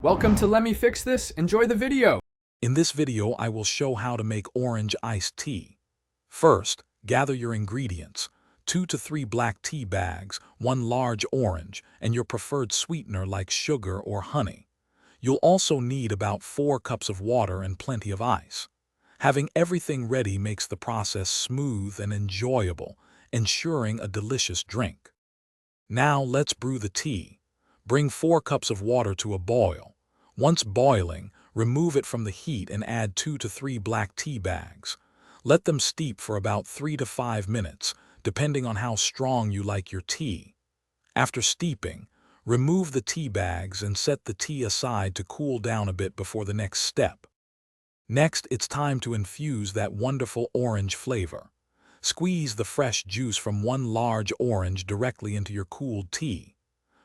Welcome to Let Me Fix This. Enjoy the video. In this video, I will show how to make orange iced tea. First, gather your ingredients: 2 to 3 black tea bags, 1 large orange, and your preferred sweetener like sugar or honey. You'll also need about 4 cups of water and plenty of ice. Having everything ready makes the process smooth and enjoyable, ensuring a delicious drink. Now let's brew the tea. Bring 4 cups of water to a boil. Once boiling, remove it from the heat and add 2 to 3 black tea bags. Let them steep for about 3 to 5 minutes, depending on how strong you like your tea. After steeping, remove the tea bags and set the tea aside to cool down a bit before the next step. Next, it's time to infuse that wonderful orange flavor. Squeeze the fresh juice from 1 large orange directly into your cooled tea.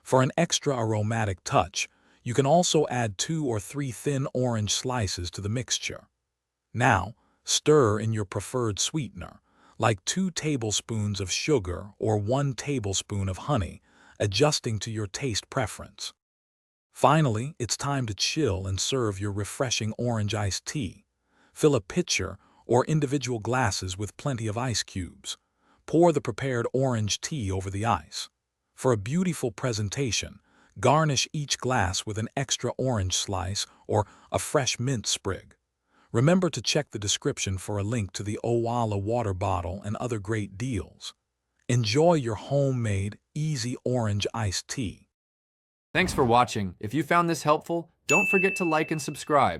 For an extra aromatic touch, you can also add 2 or 3 thin orange slices to the mixture. Now, stir in your preferred sweetener, like 2 tablespoons of sugar or 1 tablespoon of honey, adjusting to your taste preference. Finally, it's time to chill and serve your refreshing orange iced tea. Fill a pitcher or individual glasses with plenty of ice cubes. Pour the prepared orange tea over the ice. For a beautiful presentation, garnish each glass with an extra orange slice or a fresh mint sprig. Remember to check the description for a link to the Owala water bottle and other great deals. Enjoy your homemade, easy orange iced tea. Thanks for watching. If you found this helpful, don't forget to like and subscribe.